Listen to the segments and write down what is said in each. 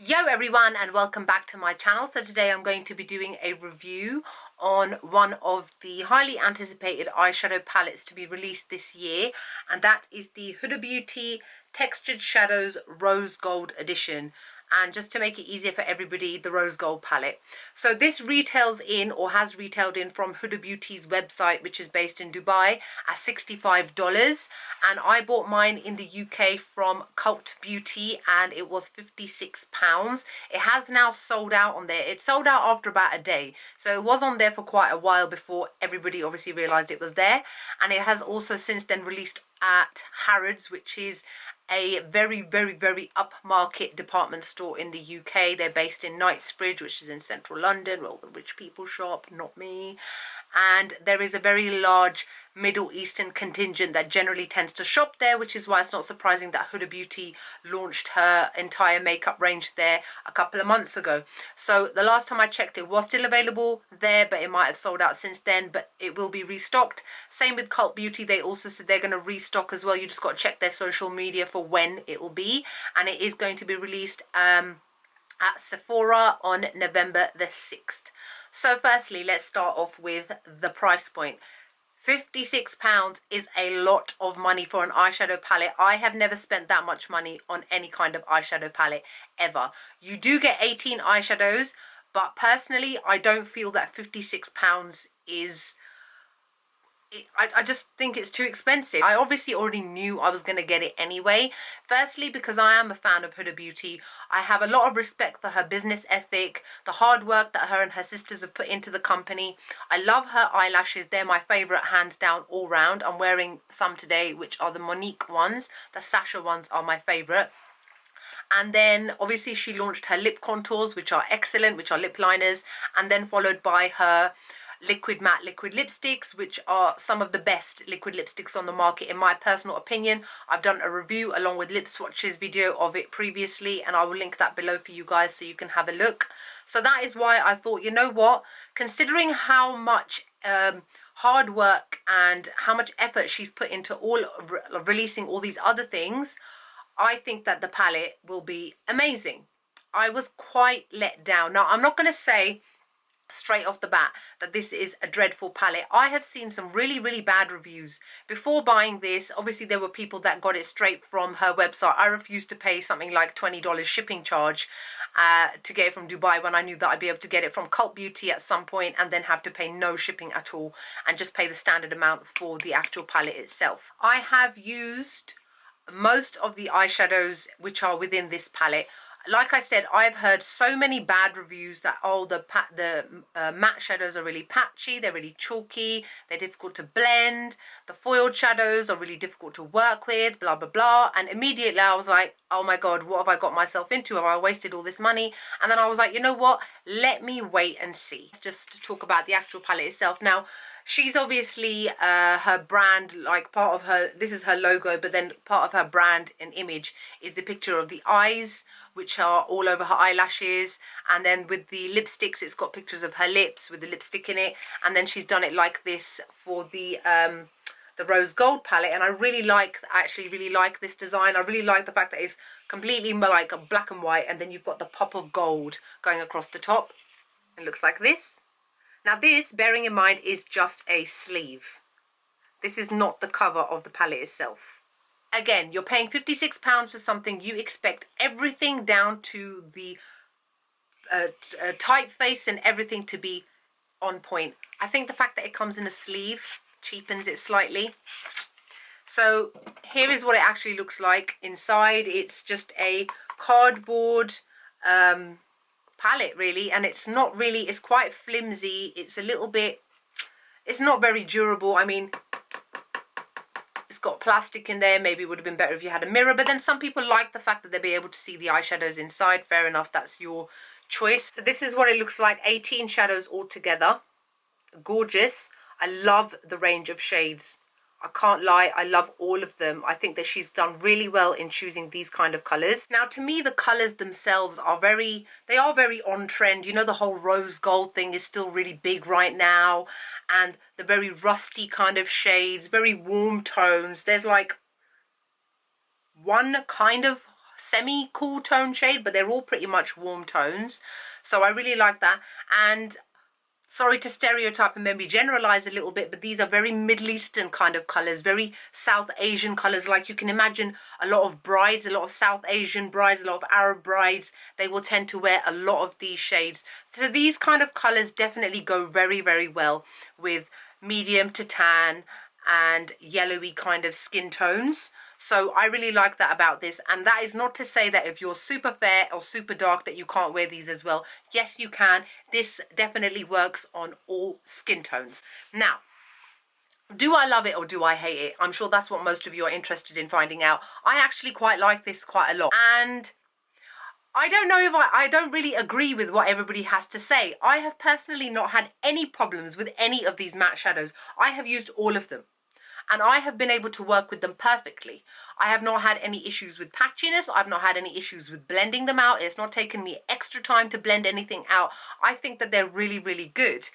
Yo everyone, and welcome back to my channel. So today I'm going to be doing a review on one of the highly anticipated eyeshadow palettes to be released this year, and that is the Huda Beauty Textured Shadows Rose Gold Edition. And just to make it easier for everybody, the rose gold palette. So this retails in, or has retailed in, from Huda Beauty's website, which is based in Dubai, at $65. And I bought mine in the UK from Cult Beauty, and it was £56. It has now sold out on there. It sold out after about a day, so it was on there for quite a while before everybody obviously realized it was there. And it has also since then released at Harrods, which is a very upmarket department store in the UK. They're based in Knightsbridge, which is in central London, where all the rich people shop, not me. And there is a very large Middle Eastern contingent that generally tends to shop there, which is why it's not surprising that Huda Beauty launched her entire makeup range there a couple of months ago. So the last time I checked, it was still available there, but it might have sold out since then, but it will be restocked. Same with Cult Beauty. They also said they're going to restock as well. You just got to check their social media for when it will be, and it is going to be released at Sephora on November the 6th. So firstly, let's start off with the price point. £56 is a lot of money for an eyeshadow palette. I have never spent that much money on any kind of eyeshadow palette ever. You do get 18 eyeshadows, but personally I don't feel that £56 is... I just think it's too expensive. I obviously already knew I was going to get it anyway. Firstly, because I am a fan of Huda Beauty. I have a lot of respect for her business ethic, the hard work that her and her sisters have put into the company. I love her eyelashes. They're my favourite, hands down, all round. I'm wearing some today, which are the Monique ones. The Sasha ones are my favourite. And then obviously she launched her lip contours, which are excellent, which are lip liners, and then followed by her liquid matte liquid lipsticks, which are some of the best liquid lipsticks on the market in my personal opinion. I've done a review along with lip swatches video of it previously, and I will link that below for you guys so you can have a look. So that is why I thought, you know what, considering how much hard work and how much effort she's put into releasing all these other things, I think that the palette will be amazing. I was quite let down. Now, I'm not going to say straight off the bat that this is a dreadful palette. I have seen some really bad reviews before buying this. Obviously there were people that got it straight from her website. I refused to pay something like $20 shipping charge to get it from Dubai, when I knew that I'd be able to get it from Cult Beauty at some point and then have to pay no shipping at all and just pay the standard amount for the actual palette itself. I have used most of the eyeshadows which are within this palette. Like I said, I've heard so many bad reviews that, oh, the matte shadows are really patchy, they're really chalky, they're difficult to blend, the foiled shadows are really difficult to work with, blah, blah, blah. And immediately I was like, oh my God, what have I got myself into? Have I wasted all this money? And then I was like, you know what? Let me wait and see. Let's just talk about the actual palette itself. Now, she's obviously, her brand, like part of her, this is her logo, but then part of her brand and image is the picture of the eyes, which are all over her eyelashes. And then with the lipsticks, it's got pictures of her lips with the lipstick in it. And then she's done it like this for the rose gold palette. And I really like this design. I really like the fact that it's completely like a black and white, and then you've got the pop of gold going across the top. It looks like this. Now this, bearing in mind, is just a sleeve. This is not the cover of the palette itself. Again, you're paying £56 for something. You expect everything down to the typeface and everything to be on point. I think the fact that it comes in a sleeve cheapens it slightly. So here is what it actually looks like inside. It's just a cardboard palette really, and it's not really, it's quite flimsy. It's a little bit, it's not very durable. I mean, it's got plastic in there. Maybe it would have been better if you had a mirror, but then some people like the fact that they'll be able to see the eyeshadows inside. Fair enough, that's your choice. So this is what it looks like, 18 shadows altogether. Gorgeous. I love the range of shades. I can't lie, I love all of them. I think that she's done really well in choosing these kind of colours. Now, to me, the colours themselves are very on trend. You know, the whole rose gold thing is still really big right now. And the very rusty kind of shades, very warm tones. There's like one kind of semi-cool tone shade, but they're all pretty much warm tones. So I really like that. And sorry to stereotype and maybe generalize a little bit, but these are very Middle Eastern kind of colors, very South Asian colors. Like you can imagine a lot of brides, a lot of South Asian brides, a lot of Arab brides, they will tend to wear a lot of these shades. So these kind of colors definitely go very, very well with medium to tan and yellowy kind of skin tones. So I really like that about this. And that is not to say that if you're super fair or super dark that you can't wear these as well. Yes, you can. This definitely works on all skin tones. Now, do I love it or do I hate it? I'm sure that's what most of you are interested in finding out. I actually quite like this quite a lot. And I don't know if I don't really agree with what everybody has to say. I have personally not had any problems with any of these matte shadows. I have used all of them, and I have been able to work with them perfectly. I have not had any issues with patchiness. I've not had any issues with blending them out. It's not taken me extra time to blend anything out. I think that they're really, really good.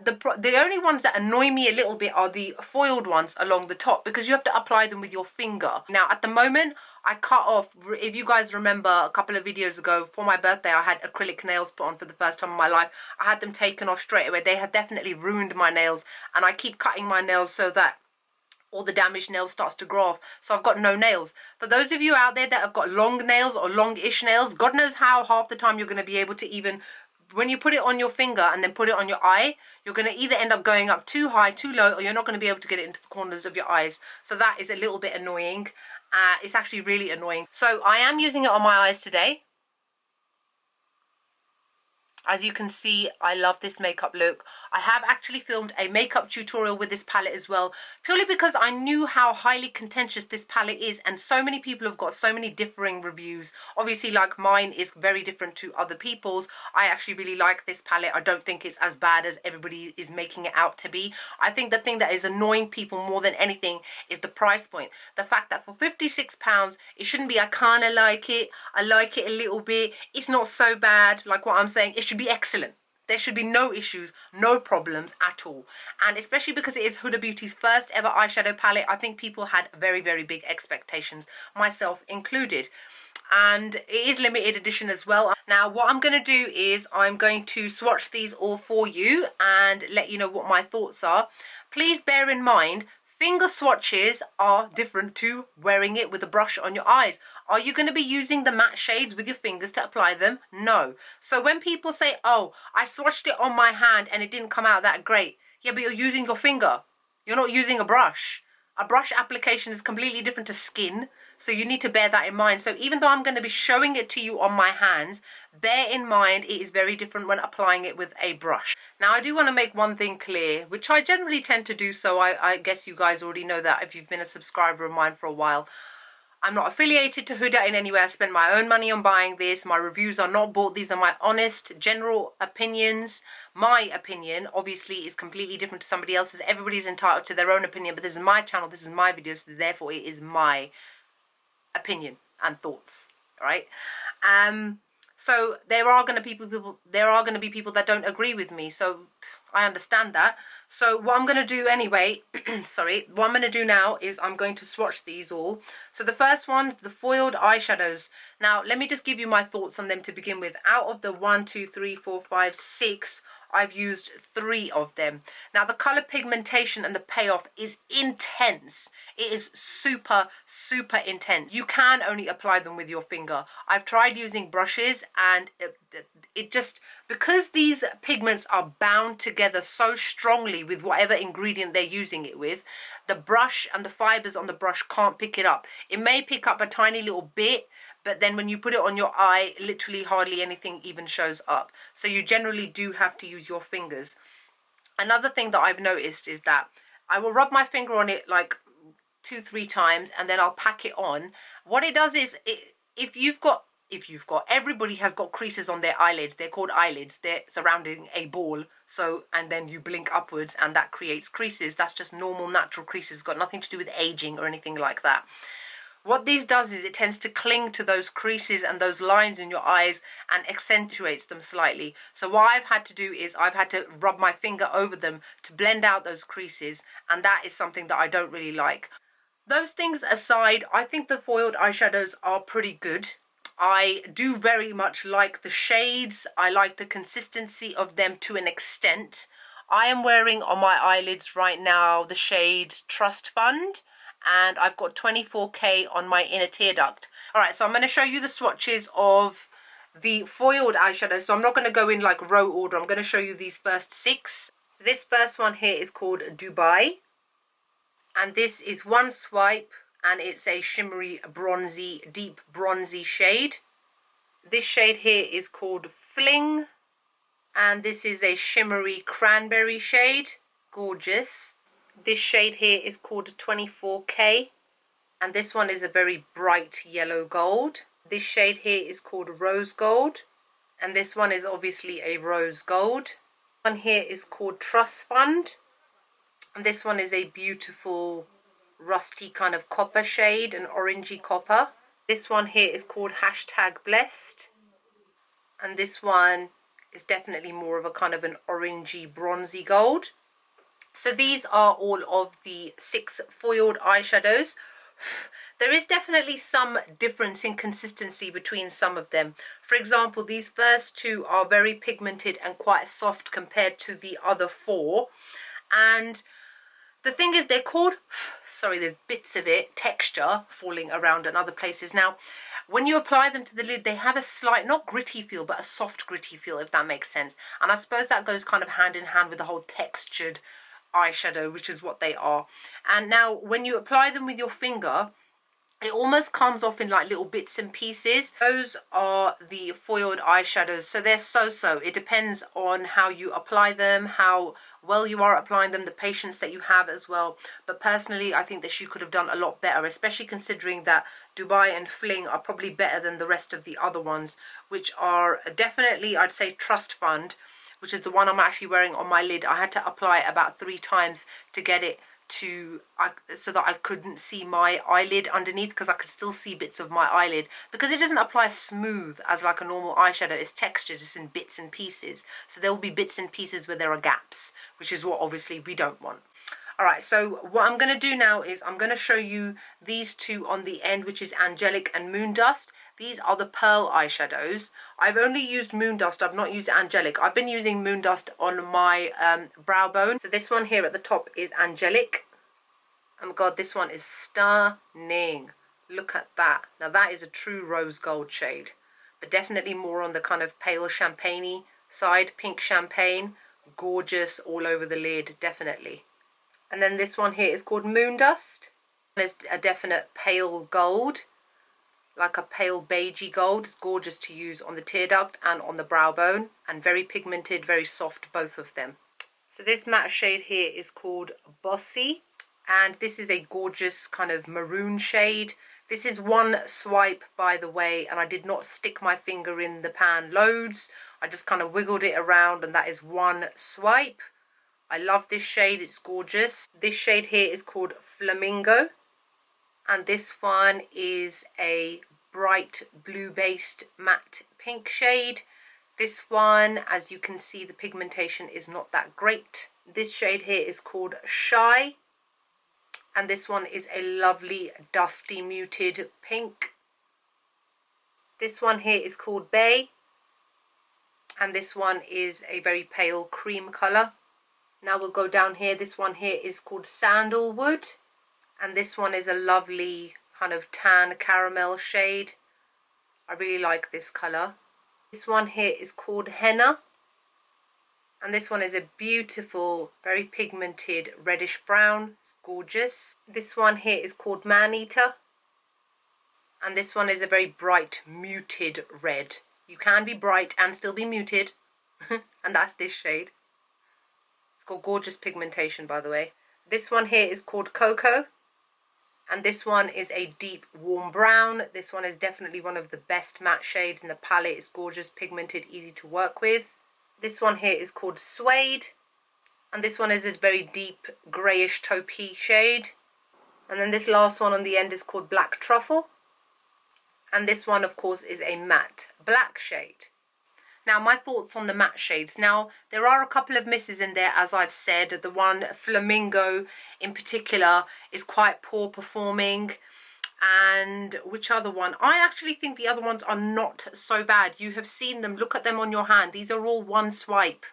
The only ones that annoy me a little bit are the foiled ones along the top, because you have to apply them with your finger. Now, at the moment, I cut off, if you guys remember a couple of videos ago, for my birthday, I had acrylic nails put on for the first time in my life. I had them taken off straight away. They have definitely ruined my nails, and I keep cutting my nails so that all the damaged nails starts to grow off, so I've got no nails. For those of you out there that have got long nails or long-ish nails, God knows how half the time you're going to be able to even, when you put it on your finger and then put it on your eye, you're going to either end up going up too high, too low, or you're not going to be able to get it into the corners of your eyes. So that is a little bit annoying. It's actually really annoying. So I am using it on my eyes today. As you can see, I love this makeup look. I have actually filmed a makeup tutorial with this palette as well, purely because I knew how highly contentious this palette is, and so many people have got so many differing reviews. Obviously, like mine is very different to other people's. I actually really like this palette. I don't think it's as bad as everybody is making it out to be. I think the thing that is annoying people more than anything is the price point. The fact that for £56, it shouldn't be, I kind of like it, I like it a little bit, it's not so bad, like what I'm saying. It should be excellent. There should be no issues, no problems at all. And especially because it is Huda Beauty's first ever eyeshadow palette, I think people had very, very big expectations, myself included. And it is limited edition as well. Now, what I'm going to do is I'm going to swatch these all for you and let you know what my thoughts are. Please bear in mind, finger swatches are different to wearing it with a brush on your eyes. Are you going to be using the matte shades with your fingers to apply them? No. So when people say, oh, I swatched it on my hand and it didn't come out that great. Yeah, but you're using your finger. You're not using a brush. A brush application is completely different to skin. So you need to bear that in mind. So even though I'm going to be showing it to you on my hands, bear in mind it is very different when applying it with a brush. Now, I do want to make one thing clear, which I generally tend to do, so I guess you guys already know that if you've been a subscriber of mine for a while. I'm not affiliated to Huda in any way. I spent my own money on buying this. My reviews are not bought. These are my honest, general opinions. My opinion, obviously, is completely different to somebody else's. Everybody's entitled to their own opinion, but this is my channel. This is my video, so therefore it is my opinion and thoughts, right? So there are going to be people that don't agree with me, so I understand that. So what I'm going to do anyway, sorry, what I'm going to do now is I'm going to swatch these all. So the first one, the foiled eyeshadows. Now, let me just give you my thoughts on them to begin with. Out of the 1, 2, 3, 4, 5, 6, I've used 3 of them. Now, the color pigmentation and the payoff is intense. It is super, super intense. You can only apply them with your finger. I've tried using brushes and it just, because these pigments are bound together so strongly with whatever ingredient they're using it with, the brush and the fibers on the brush can't pick it up. It may pick up a tiny little bit, but then when you put it on your eye, literally hardly anything even shows up. So you generally do have to use your fingers. Another thing that I've noticed is that I will rub my finger on it like 2-3 times and then I'll pack it on. What it does is, everybody has got creases on their eyelids. They're called eyelids. They're surrounding a ball. So, and then you blink upwards and that creates creases. That's just normal, natural creases. It's got nothing to do with aging or anything like that. What this does is it tends to cling to those creases and those lines in your eyes and accentuates them slightly. So what I've had to do is I've had to rub my finger over them to blend out those creases, and that is something that I don't really like. Those things aside, I think the foiled eyeshadows are pretty good. I do very much like the shades. I like the consistency of them to an extent. I am wearing on my eyelids right now the shades Trust Fund, and I've got 24K on my inner tear duct. All right, so I'm going to show you the swatches of the foiled eyeshadow. So I'm not going to go in like row order. I'm going to show you these first 6. So this first one here is called Dubai. And this is one swipe, and it's a shimmery, bronzy, deep bronzy shade. This shade here is called Fling. And this is a shimmery cranberry shade. Gorgeous. This shade here is called 24K. And this one is a very bright yellow gold. This shade here is called Rose Gold. And this one is obviously a rose gold. One here is called Trust Fund. And this one is a beautiful rusty kind of copper shade, an orangey copper. This one here is called Hashtag Blessed. And this one is definitely more of a kind of an orangey bronzy gold. So these are all of the 6 foiled eyeshadows. There is definitely some difference in consistency between some of them. For example, these first 2 are very pigmented and quite soft compared to the other 4. And the thing is, they're called, sorry, there's bits of it, texture falling around in other places. Now, when you apply them to the lid, they have a slight, not gritty feel, but a soft gritty feel, if that makes sense. And I suppose that goes kind of hand in hand with the whole textured eyeshadow, which is what they are. And now, when you apply them with your finger, it almost comes off in like little bits and pieces. Those are the foiled eyeshadows. So they're so-so. It depends on how you apply them, how well you are applying them, the patience that you have as well. But personally, I think that she could have done a lot better, especially considering that Dubai and Fling are probably better than the rest of the other ones, which are definitely, I'd say, Trust Fund, which is the one I'm actually wearing on my lid. I had to apply it about 3 times to get it so that I couldn't see my eyelid underneath, because I could still see bits of my eyelid, because it doesn't apply smooth as like a normal eyeshadow. It's textured, it's in bits and pieces, so there will be bits and pieces where there are gaps, which is what obviously we don't want. All right, so what I'm going to do now is I'm going to show you these 2 on the end, which is Angelic and Moon Dust. These are the pearl eyeshadows. I've only used Moon Dust. I've not used Angelic. I've been using Moon Dust on my brow bone. So this one here at the top is Angelic. Oh my God, this one is stunning. Look at that. Now that is a true rose gold shade, but definitely more on the kind of pale champagne-y side, pink champagne. Gorgeous all over the lid, definitely. And then this one here is called Moon Dust. It's a definite pale gold, like a pale beigey gold. It's gorgeous to use on the tear duct and on the brow bone, and very pigmented, very soft, both of them. So this matte shade here is called Bossy, and this is a gorgeous kind of maroon shade. This is one swipe, by the way, and I did not stick my finger in the pan loads. I just kind of wiggled it around, and that is one swipe. I love this shade, it's gorgeous. This shade here is called Flamingo, and this one is a bright blue-based matte pink shade. This one, as you can see, the pigmentation is not that great. This shade here is called Shy, and this one is a lovely dusty muted pink. This one here is called Bay, and this one is a very pale cream colour. Now we'll go down here. This one here is called Sandalwood, and this one is a lovely kind of tan caramel shade. I really like this colour. This one here is called Henna, and this one is a beautiful, very pigmented reddish brown. It's gorgeous. This one here is called Man Eater, and this one is a very bright muted red. You can be bright and still be muted, and that's this shade. It's got gorgeous pigmentation, by the way. This one here is called Cocoa, and this one is a deep warm brown. This one is definitely one of the best matte shades in the palette. It's gorgeous, pigmented, easy to work with. This one here is called Suede, and this one is a very deep greyish taupey shade. And then this last one on the end is called Black Truffle, and this one of course is a matte black shade. Now, my thoughts on the matte shades. Now, there are a couple of misses in there, as I've said. The one, Flamingo in particular, is quite poor performing. And which other one? I actually think the other ones are not so bad. You have seen them. Look at them on your hand. These are all one swipe.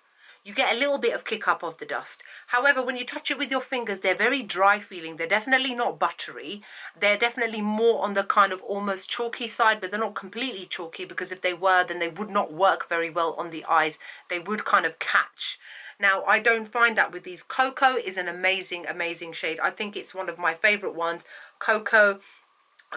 You get a little bit of kick up of the dust. However, when you touch it with your fingers, they're very dry feeling. They're definitely not buttery. They're definitely more on the kind of almost chalky side, but they're not completely chalky, because if they were, then they would not work very well on the eyes. They would kind of catch. Now, I don't find that with these. Cocoa is an amazing, amazing shade. I think it's one of my favorite ones. Cocoa,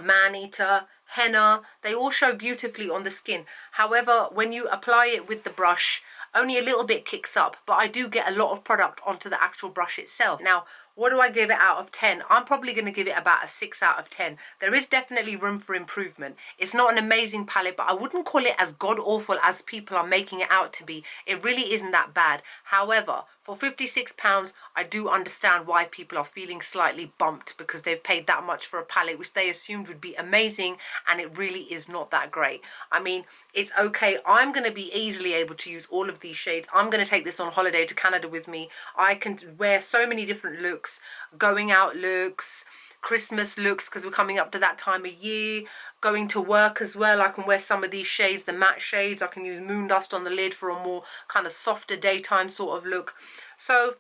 Man-Eater, Henna, they all show beautifully on the skin. However, when you apply it with the brush, only a little bit kicks up, but I do get a lot of product onto the actual brush itself. Now, what do I give it out of 10? I'm probably going to give it about a 6 out of 10. There is definitely room for improvement. It's not an amazing palette, but I wouldn't call it as god-awful as people are making it out to be. It really isn't that bad. However, for £56, I do understand why people are feeling slightly bumped, because they've paid that much for a palette which they assumed would be amazing, and it really is not that great. I mean, it's okay. I'm going to be easily able to use all of these shades. I'm going to take this on holiday to Canada with me. I can wear so many different looks, going out looks, Christmas looks, because we're coming up to that time of year. Going to work as well, I can wear some of these shades, the matte shades. I can use Moon Dust on the lid for a more kind of softer daytime sort of look. So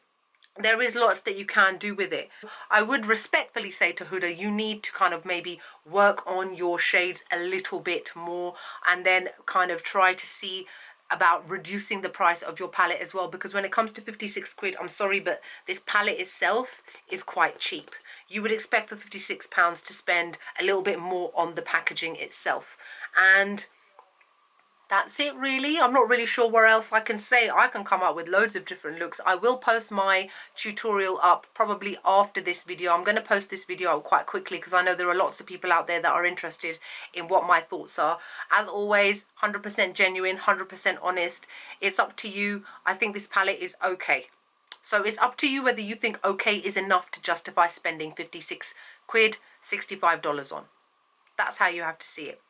there is lots that you can do with it. I would respectfully say to Huda, you need to kind of maybe work on your shades a little bit more, and then kind of try to see about reducing the price of your palette as well, because when it comes to 56 quid, I'm sorry, but this palette itself is quite cheap. You would expect for £56 to spend a little bit more on the packaging itself. And that's it really. I'm not really sure where else I can say. I can come up with loads of different looks. I will post my tutorial up probably after this video. I'm going to post this video up quite quickly, because I know there are lots of people out there that are interested in what my thoughts are. As always, 100% genuine, 100% honest. It's up to you. I think this palette is okay. So it's up to you whether you think okay is enough to justify spending 56 quid, $65 on. That's how you have to see it.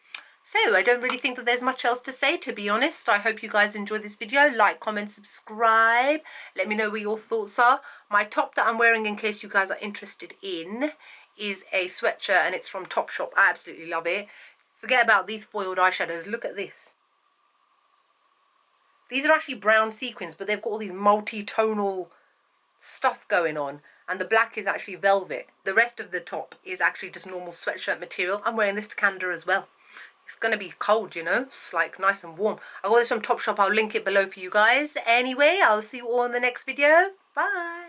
So I don't really think that there's much else to say, to be honest. I hope you guys enjoyed this video. Like, comment, subscribe. Let me know what your thoughts are. My top that I'm wearing, in case you guys are interested in, is a sweatshirt, and it's from Topshop. I absolutely love it. Forget about these foiled eyeshadows. Look at this. These are actually brown sequins, but they've got all these multi-tonal stuff going on, and the black is actually velvet. The rest of the top is actually just normal sweatshirt material. I'm wearing this to Canada as well. It's gonna be cold, you know, it's like nice and warm. I got this from Topshop. I'll link it below for you guys. Anyway, I'll see you all in the next video. Bye.